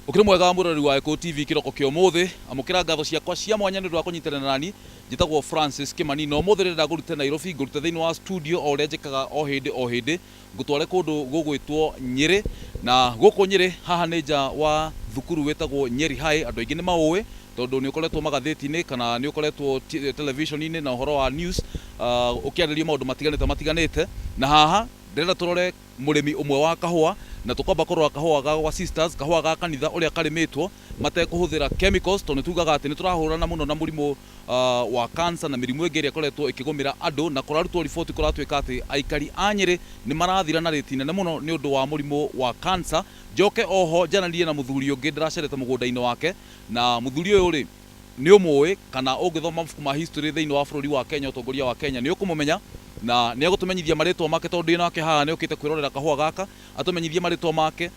Ukiri mwega murori wa Eko TV kiroko kyo mothe amukira ngatho ciakwa cia mwanya nĩ ndwa kunyitana nani njitagwo Francis Kimani no mothe renda ngurute Nairobi ngurute thiini wa studio o ria njikaga o hindi ngutware kundu gugwitwo Nyeri na guku Nyeri haha nĩ nja wa thukuru wetagwo Nyeri High andu aingi nĩ maũĩ tondu nĩ ukoretwo magatheti-inĩ kana nĩ ukoretwo television-inĩ na uhoro wa news ukiarĩria maundu matiganĩte na haha ndĩrenda turore mũrĩmi umwe wa kahũa na tukwamba kurora kahũa gwa sisters kahũa ga kanitha uria karimitwo matekuhuthira chemicals tondu tugaga ati ni turahurana muno na murimu wa cancer na mirimu ĩngĩ ĩrĩa ĩkoretwo ĩkĩgũmĩra andũ na kũrarutwo riboti kũratuĩka atĩ aikari a Nyeri nĩ marathira na rĩti nene mũno nĩ ũndũ wa mũrimũ wa cancer. Njoke oho njananirie na mũthuri ũngĩ ndĩracerete mũgũnda-inĩ wake na mũthuri ũyũ rĩ nĩ ũmũĩ kana ũngĩthoma mabuku ma history thĩinĩ wa bũrũri wa Kenya ũtongoria wa Kenya nĩ ũkũmũmenya na nĩ egũtũmenyithia marĩtwa make tondu ndĩ nake haha nĩ ũkĩte kwĩrorera kahũa gaka atũmenyithie marĩtwa make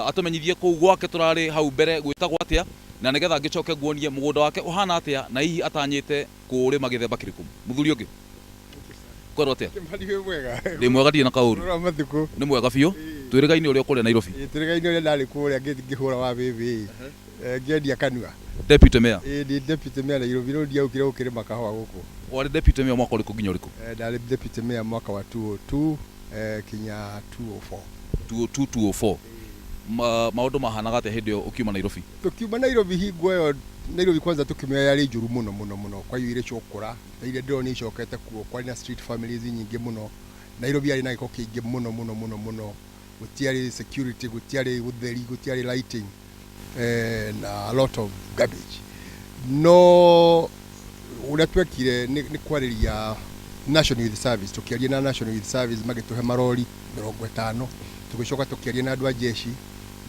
atũmenyithie kũu gwake tũrarĩ hau mbere gwĩtagwo atĩa na nĩgetha ngĩcoke nguonie mũgũnda wake ũhana atĩa na hihi atanyĩte kũrĩma gĩthemba kĩrĩkũ. Mũthuri ũngĩ kwĩrwo atĩa? Ndĩ mwega ndirĩ na kaũru. Nĩ mwega biũ. Twĩrĩgaine ũrĩa ũkũrĩa Nairobi. Twĩrĩgaine ũrĩa ndarĩ kũrĩa ngĩhũra wa bĩbĩ ngĩendia kanua. Deputy Mayor. Ndi Deputy Mayor Nairobi no ndiaukire gũkĩrĩma kahũa gũkũ. Warĩ Deputy Mayor mwaka ũrĩkũ nginya ũrĩkũ? Ndarĩ Deputy Mayor mwaka wa 2002 kinya 204. Maundu mahanaga atĩa hĩndĩ ĩyo ũkiuma Nairobi? Tukiuma Nairobi hingo ĩyo Nairobi kwanza tukimenya yarĩ njũru mũno kwa hiyo irĩ cokora ire ndĩrona icokete kuo kwarĩ na street families nyingĩ mũno. Nairobi yarĩ na gĩko kĩingĩ mũno gũtiarĩ security gũtiarĩ ũtheri gũtiarĩ lighting and a lot of garbage. No ũrĩa twekire nĩ kwarĩria National Youth Service tukiaria na National Youth Service magĩtũhe marori 50 tũgĩcoka tukiaria na andũ a jeshi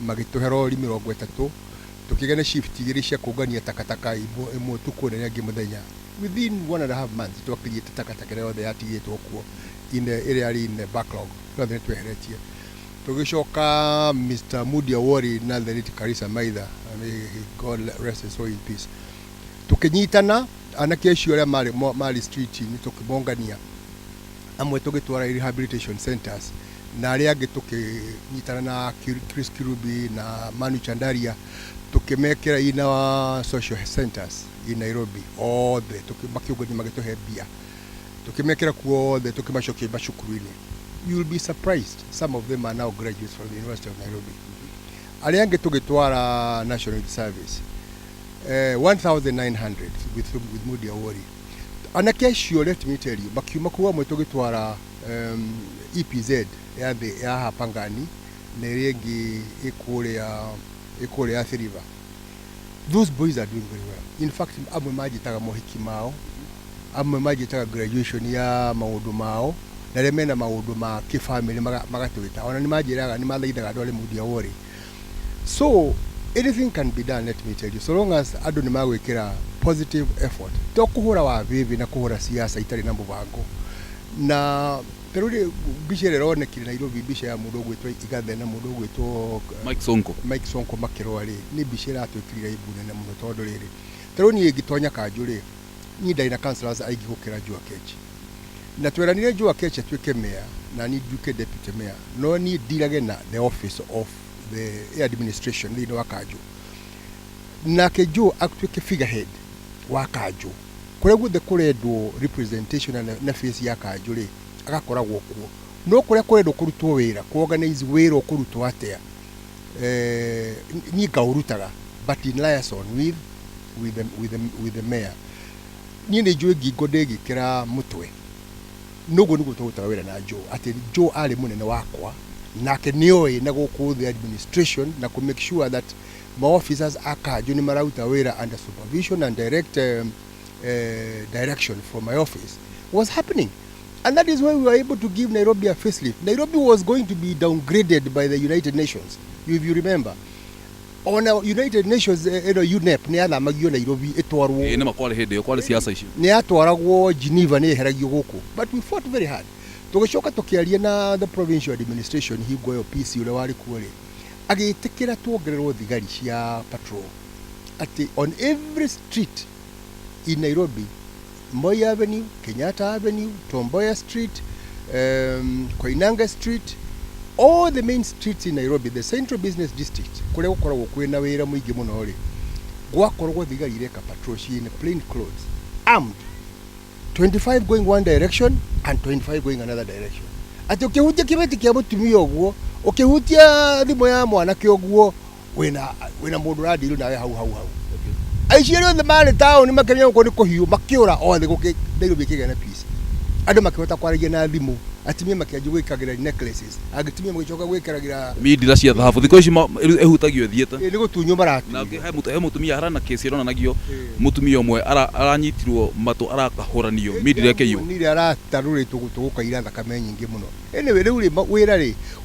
magĩtũhe rori 30 tukigene shift igĩrĩ cia kũngania takataka ĩmwe tukũ na ĩngĩ mũthenya. Within 1.5 months twakiririe takataka yothe yatigĩtwo kuo area in the backlog yothe tweheretie. Tugicoka Mr. Mudi Awori na the late Karisa Maitha, God rest his soul in peace. Tukinyitana anake acio arĩa marĩ street ni tukibongania amwe tugitwara rehabilitation centers na arĩa angĩ tukinyitana na Chris Kirubi na Manu Chandaria tukimekera ina social centers in Nairobi othe tukimakiungania magĩtũhe mbia tukimekera kuo othe tukimacokia macukuru-inĩ. You will be surprised. Some of them are now graduates from the University of Nairobi. Arĩa angĩ tugĩtwara National Service 1,900 with Mudi Awori. Anake acio let me tell you makiuma kuo amwe tugĩtwara EPZ ya Hapangani na ĩrĩa ĩngĩ ĩkũrĩa Athi River. Those boys are doing very well. In fact amwe majĩtaga mohiki mao amwe majĩtaga graduation ya maũndũ mao na rĩmwe na maũndũ ma kĩbamĩrĩ magatwĩta ona nĩ manjĩraga nĩ mathaithaga andũ arĩa Mudi Awori. So anything can be done, let me tell you, so long as andũ nĩ magwĩkĩra positive effort to kũhũra wa bĩbĩ na kũhũra siasa itarĩ na mũbango. Na peruri mbica ĩrĩa ĩronekire Nairobi mbica ya mũndũ ũgwĩtwo Igathe na mũndũ ũgwĩtwo Mike Sonko makĩrũa rĩ nĩ mbica ĩratwĩkĩrire aibu nene mũno tondũ rĩrĩ tarĩu niĩ ngĩtonya Kanjũ rĩ niĩ ndarĩ na councillors aingĩ gũkĩra Joa Kechi na tweranire Joa Kechi atuĩke mayor na niĩ nduĩke deputy mayor no niĩ ndirage na the office of the administration thĩinĩ wa Kanjũ nake Joe atuĩke figurehead wa Kanjũ kũrĩa guothe kũrendwo representation na face ya Kanjũ rĩ agakoragwo kuo no kũrĩa kũrendwo kũrutwo wĩra organize wĩra ũkũrutwo atĩa niĩ ngaũrutaga but in liaison with the mayor. Niĩ nĩ njũĩ ngingo ndĩngĩkĩra mũtwe noguo nĩguo tũgũtaga wĩra na Joe atĩ Joe arĩ mũnene wakwa nake nĩoĩ na gũkũ the administration na to make sure that my officers a Kanjũ nĩ marauta wĩra under supervision and direct direction from my office was happening. And that is why we were able to give Nairobi a facelift. Nairobi was going to be downgraded by the United Nations, if you remember. On our United Nations, UNEP, nĩ athamagio Nairobi ĩtwarwo. Nĩ makwarĩ hĩndĩ ĩyo kwarĩ siasa icio. Nĩ atwaragwo Geneva nĩ eheragio gũkũ. But we fought very hard. Tũgĩcoka tũkĩaria na the provincial administration hingo ĩyo PC ũrĩa warĩ kuo rĩ. Agĩtĩkĩra tuongererwo thigari cia patrol. Ati on every street in Nairobi, Moi Avenue, Kenyatta Avenue, Tom Mboya Street, Koinange Street, all the main streets in Nairobi, the central business district, kule gukoragwo kwina wira muingi muno ri gwakoragwo thigari ireka patrol in plain clothes, armed, 25 going one direction and 25 going another direction. Ati ukihutia kibeti kia mutumia oguo, ukihutia thimo ya mwanake oguo, wina mundu radiru nawe hau. Aici rĩothe the man town makenya ko ni kuhiu makiura othe guke Nairobi kigena peace. Andu makihota kwaragia na thimu, atimia makianju gwikagira necklaces, agitimia magicoka gwikiragira midira cia thahabu thiko ici ehutagio thieta ni gutunyo maratu na he mutumia harana kesi ronanagio mutumia umwe aranyitirwo matu arakahuranio midira keyo ni aratarurĩtwo gutugukaira thakame nyingi muno. Anyway riu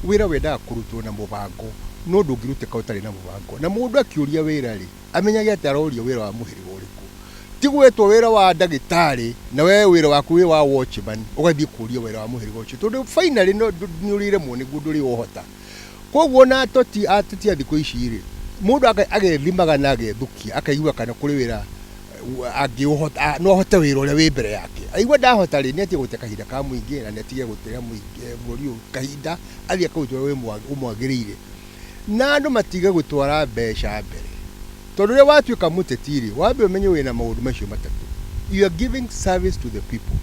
wira wenda kurutwo na mubango no ndungiruteka utari na mubango na mundu akiuria wira ri amenyage ati aroria wira wa muhirigo uriku tigwetwo wira wa ndagitari na we wira waku wi wa watchman ugathii kuria wira wa muhirigo ucio tondu finally no ni urire mu ni gunduri uhota koguo na atoti athiku ici ri mundu agethimaga na agethukia akaigua kana kuri wira angihota no hote wira uria wi mbere yake aigua ndahota ri ni atie gute kahinda ka muingi na ni atige gutega muingi kahinda athia kautu we umwagirire na andu matiga gutwara mbeca mbere tondu ria watuika mutetiri wambe umenye wina maundu macio matatu. You are giving service to the people.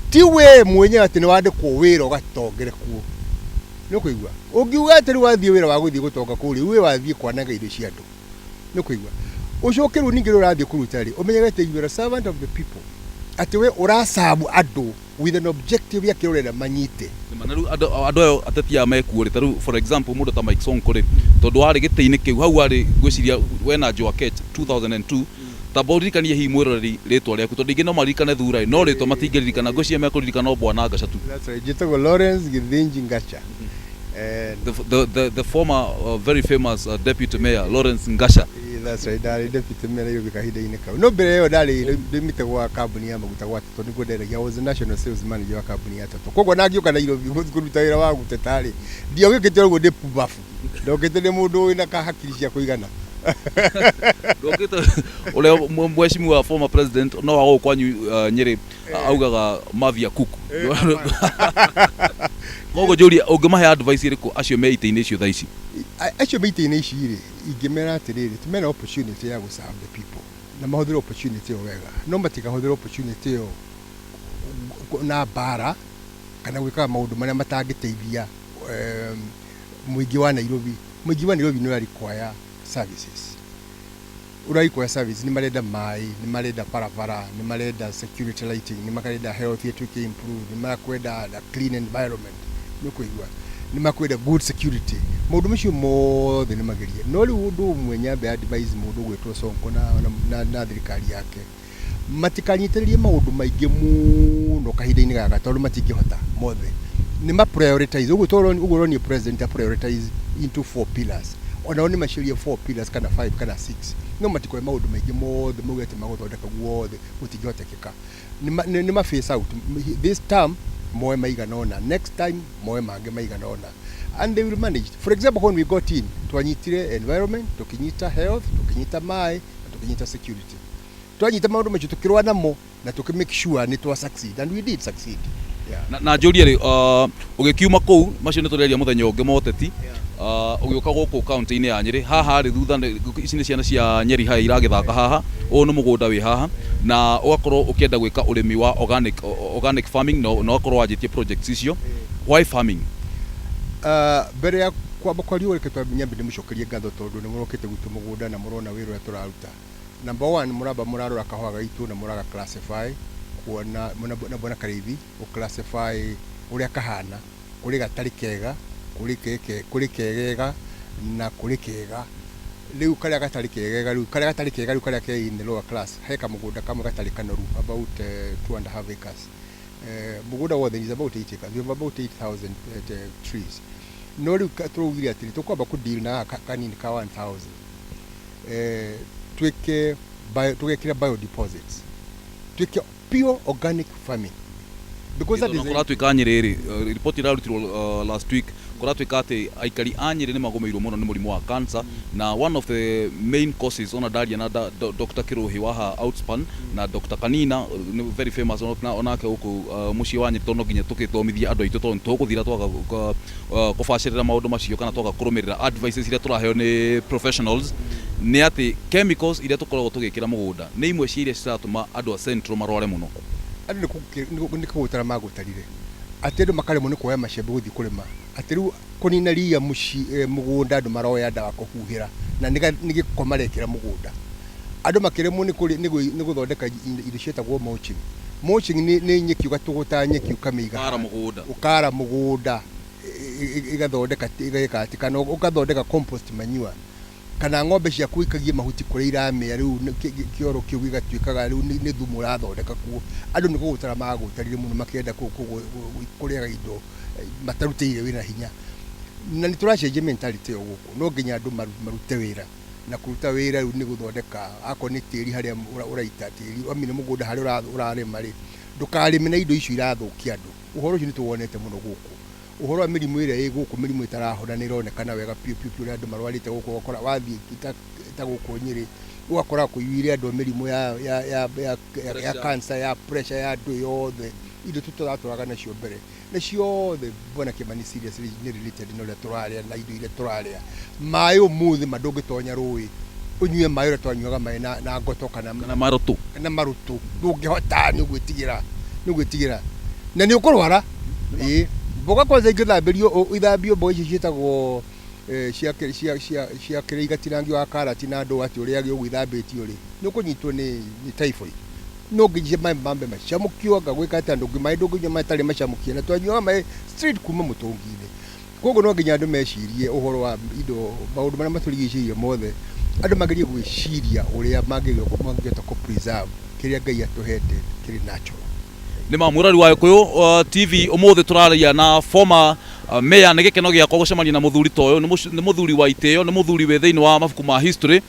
Ti we mwenye ati ni wandikwo wira ugatongere kuo ni kuigua ungiuga ati ri wathie wira wa guthie gutonga kuri we wathie kwanaga indo cia andu ni kuigua ucokeru ningi urathie kuruta ri umenye ati you are a servant of the people ati we urasabu andu with an objective ya kirorera manyite manaru ado atetia mekuore taru for example mudo ta Mike Sonko ri tondu ari giteini kiu hau ari gwiciria wena Joaket 2002 taborikania hi mwirori ritwa riaku tondu ingi no marikane thura no ritwa matingiririkana gwiciria mekuririkana bwana Ngacatu. That's right. Jitago Lawrence Githinji Ngacha. The former very famous deputy mayor Lawrence Ngasha. That's right. Dali deputy mayor yo bikahinda ineka no mbere yo dali ndimite gwa kambuni ya maguta gwa Tatu niguo nderagia was the national sales manager wa kambuni ya Tatu koguo nangioka Nairobi kuruta wira wa gutetari ndio gikite rugo de pubafu ndokite ni mundu wina kahakiri cia kuigana ndokite ule mweshimu wa former president no wago kwanyu Nyeri augaga mavia kuku koguo juria ungimahe advice iriku acio meite-ini icio thaici acio meite-ini ici ri ingimera atiriri tumena opportunity ya go serve the people na mahuthira opportunity yo wega no matikahuthira opportunity yo na bara kana gwika maundu maria matangiteithia muingi wa Nairobi no require services uraikoya service ni marenda mai ni marenda barabara ni marenda security lighting ni marenda health yetu ke improve ni makwenda a clean environment ni kuigwa ni makwenda good security maundu macio mothe ni magerie no ri undu mwenya be advise mundu gwetwo Sonko na thirikari yake matikanyitiririe maundu maingi muno kahinda-ini gaka tondu matingihota mothe ni ma prioritize uguo ni president prioritize into 4 pillars ona oni maciria 4 pillars kana 5 kana 6 no matikoe maundu maingi mothe mugete maguthondeka guothe mutingihotekeka ni ma face out this term moe maiganona next time moe mange maiganona and they will manage. For example, when we got in twanyitire environment tukinyita health tukinyita mai tukinyita security twanyita maundu macio tukirwa namo na tukimake sure ni twa succeed and we did succeed. Na njuria ri ugikiuma kou macio ni tureria muthenya ungi moteti ugiuka guku county-ini ya Nyeri haha ri thutha ici ni ciana cia Nyeri hai iragithaka haha u ni mugunda wi haha na ugakorwo ukienda gwika urimi wa organic farming no ugakorwo wajitie projects icio. Why farming? Bere ya kwamba kwa riu reke twamenya ndi mucokerie ngatho tondu ni murokite gwitu mugunda na murona wira uria turaruta. Number 1 muramba murarora kahwa gaitu na muraga classify kuona na bona karithi u classify uria kahana kuri gatari kega kuri kegega na kuri kega riu karia gatari kegega riu karia ke in the lower class heka mugunda kamwe gatari kanoru about 2.5 acres. Mugunda wothe is about 8 acres. We have about 8,000 trees. No riu katrugira atiri tukwamba ku deal na kanini ka 1,000 twekira biodeposits tweke pure organic farming because that is a tuika Nyeri report irarutirwo last week kuratwika ati aikari anyire ni magomeirwo muno ni murimu wa cancer na one of the main causes ona daria na Dr. Kiruhi waha outspan na Dr. Kanina very famous onake uku muci wa Nyeri tono nginya tukithomithia andu aitu tondu tuguthira twaga kubacirira maundu macio kana twaga kurumirira advices iria turaheo ni professionals ni ati chemicals iria tukoragwo tugikira mugunda ni imwe cia iria ciratuma andu a central marware muno andu ni kugutara magutarire ati andu makaremwo ni kuoya macembe guthi kurima ati riu kunina ria muci mugunda andu maroya ndawa kuhuhira na nigiko marekira mugunda andu makiremwo ni guthondeka indo cietagwo mulching ni nyeki ugatuguta nyeki ukamiga ukara mugunda igathondeka igeka kana ugathondeka compost manure kana ng'ombe ciaku ikagie mahuti kuria iramea riu kioro kiu igatuikaga riu ni thumu rathondeka kuo andu ni gugutara magutarire muno makienda kuria indo matarutire wira hinya na ni turacenjia mentality yo guku no nginya andu marute wira na kuruta wira riu ni guthondeka ako ni tiri haria uraita tiri amine mugunda haria urarima ri ndukarime na indo icio irathukia andu uhoro ucio ni tuwonete muno guku uhoro wa mirimu ire iguku mirimu itarahona ni ironekana wega piu uri andu marwarite guku gukora wathie ita guku Nyeri ugakora kuyuire andu mirimu ya cancer ya pressure ya andu yothe indo tutaturaga nacio mbere naciothe bona Kimani seriously ni related no le turaria na indo ile turaria mai umuthi madungitonya rui unyue mai ure twanyuaga mai na ngoto kana marutu ndungihota ni gwitigira na ni ukorwara boga kwanza igithambirio ithambio boga ici cietagwo cia kire igatirangi wa karati na andu ati uri agi ugithambitio ri ni ukunyitwo ni typhoid no ngije mai mambe macamukio ngagwika ati andu mai ndunginya matari macamukie na twanyuaga mai street kuma mutungine koguo no nginya andu mecirie uhoro wa indo maundu maria maturigicirie mothe andu magirie gwiciria uria mangigeta ku preserve kiria Ngai atuhete kiri natural ni mamurari wa Gikuyu TV umuthi turaria na former mayor ni gikeno giakwa gucemania na muthuri toyo ni muthuri wa iteo ni muthuri we thiini wa mabuku ma history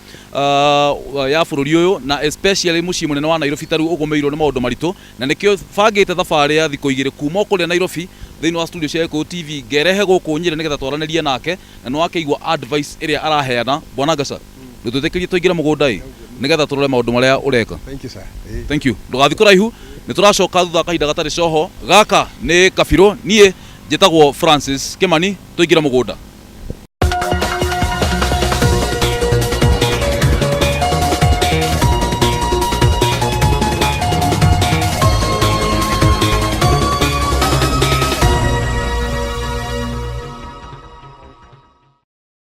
ya bururi uyu na especially muci munene wa Nairobi taru ugumeirwo ni maundu maritu na nikio bangite thabari ya thiko igire kuma kuria Nairobi thiini wa studio cia Gikuyu TV ngerehe guku Nyeri nigetha twaranirie nake na no akeigwa advice iria araheana bwana Gasa nitutekerie tuingira mugunda nigetha turore maundu maria ureka. Thank you sir. Thank you ndugathi kuraihu ni turacoka thutha kahinda gatari coho gaka ni Kabiru nie njitagwo Francis Kimani tuingira mugunda.